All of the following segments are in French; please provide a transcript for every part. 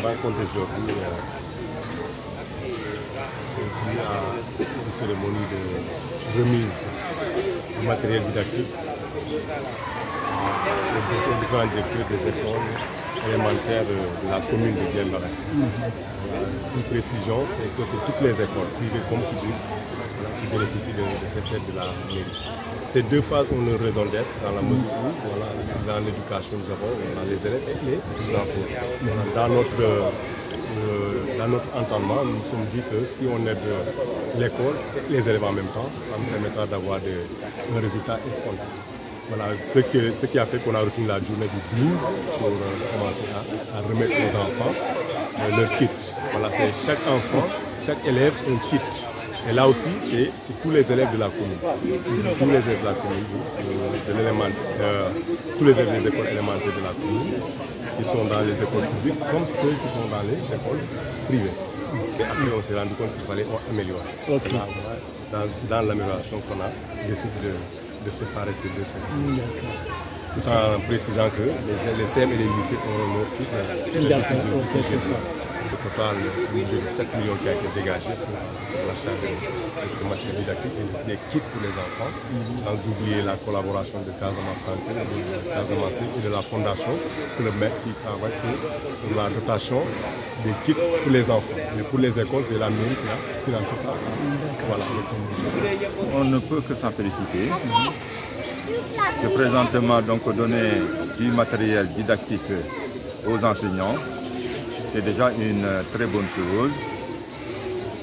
rencontre aujourd'hui il y a une cérémonie de remise du matériel didactique aux différents directeurs des écoles élémentaires de la commune de Guet-Marin. Une précision, c'est que c'est toutes les écoles, privées comme publiques, qui bénéficient de cette aide de la mairie. Ces deux phases ont une raison d'être dans la mesure où, dans l'éducation, nous avons les élèves et les enseignants. Dans notre entendement, nous nous sommes dit que si on aide l'école et les élèves en même temps, ça nous permettra d'avoir un résultat escompté. Voilà, ce qui a fait qu'on a retenu la journée du 12 pour commencer à remettre aux enfants leur kit. Voilà, c'est chaque enfant, chaque élève un kit. Et là aussi, c'est tous les élèves de la commune. Tous les élèves de la commune, tous les élèves des écoles élémentaires de la commune, qui sont dans les écoles publiques, comme ceux qui sont dans les écoles privées. Et après, on s'est rendu compte qu'il fallait améliorer. Okay. Dans l'amélioration qu'on a décidé de séparer ces deux secteurs. Tout en précisant que les CM et les lycées auront leur kit. Au total, un budget de 7 millions qui a été dégagé pour l'achat de ce matériel didactique et des kits pour les enfants, sans oublier la collaboration de Casamance Santé, et de la fondation Club Med qui travaille pour la dotation des kits pour les enfants. Mais pour les écoles, c'est la mairie qui a financé ça. Voilà, on ne peut que s'en féliciter. J'ai présentement donc donné du matériel didactique aux enseignants. C'est déjà une très bonne chose.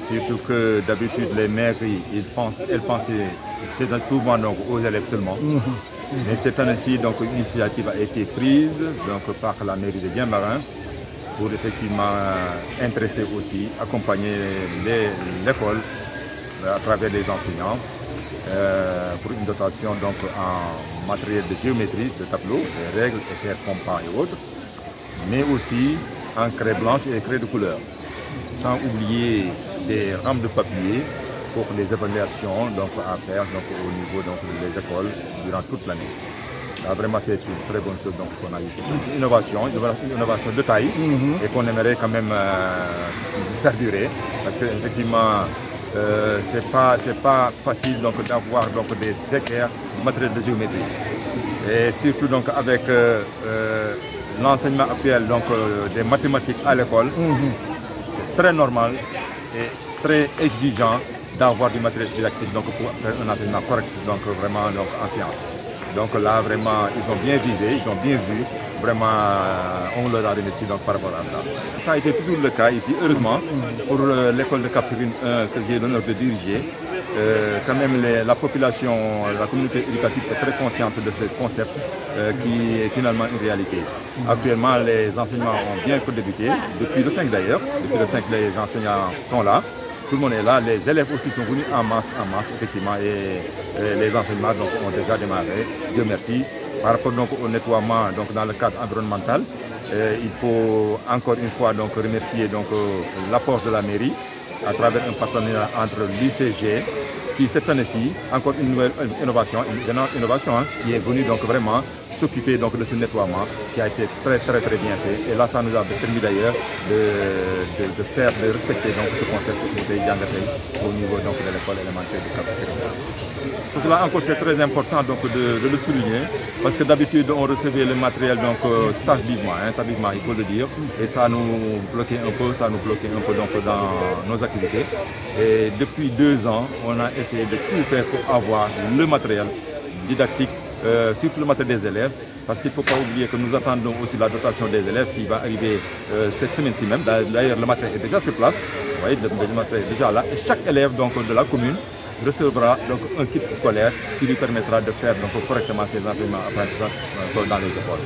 Surtout que d'habitude les mairies, elles pensaient souvent donc aux élèves seulement. Mais cette année-ci, donc une initiative a été prise donc, par la mairie de Guet-Marin pour effectivement intéresser aussi, accompagner l'école à travers les enseignants pour une dotation donc en matériel de géométrie, de tableaux, de règles, équerres, compas et autres, mais aussi en craie blanche et craie de couleur, sans oublier des rames de papier pour les évaluations donc, à faire donc, au niveau donc, des écoles durant toute l'année. Vraiment, c'est une très bonne chose qu'on a ici. C'est une innovation de taille et qu'on aimerait quand même perdurer parce qu'effectivement, c'est pas facile d'avoir des équerres, du matériel de géométrie. Et surtout donc, avec l'enseignement actuel des mathématiques à l'école, c'est très normal et très exigeant d'avoir du matériel didactique pour faire un enseignement correct, vraiment en sciences. Donc là, vraiment, ils ont bien visé, ils ont bien vu. Vraiment, on leur a remercié par rapport à ça. Ça a été toujours le cas ici, heureusement, pour l'école de Cap-Skirring que j'ai l'honneur de diriger. Quand même, la population, la communauté éducative est très consciente de ce concept qui est finalement une réalité. Actuellement, les enseignements ont bien débuté, depuis le 5 d'ailleurs. Depuis le 5, les enseignants sont là. Tout le monde est là, les élèves aussi sont venus en masse, effectivement, et les enseignements ont déjà démarré, Dieu merci. Par rapport au nettoiement dans le cadre environnemental, il faut encore une fois remercier l'apport de la mairie à travers un partenariat entre l'ICG, qui cette année-ci, encore une nouvelle innovation, qui est venue vraiment s'occuper de ce nettoiement qui a été très bien fait. Et là, ça nous a permis d'ailleurs de respecter ce concept au niveau de l'école élémentaire de Cap-Skirring. Pour cela encore, c'est très important de le souligner, parce que d'habitude, on recevait le matériel tardivement, il faut le dire, et ça nous bloquait un peu, dans nos activités. Et depuis 2 ans, on a essayé de tout faire pour avoir le matériel didactique, surtout le matériel des élèves, parce qu'il ne faut pas oublier que nous attendons aussi la dotation des élèves qui va arriver cette semaine-ci même. D'ailleurs, le matériel est déjà sur place, vous voyez, le matériel est déjà là, et chaque élève de la commune recevra un kit scolaire qui lui permettra de faire correctement ses enseignements apprentissages dans les écoles.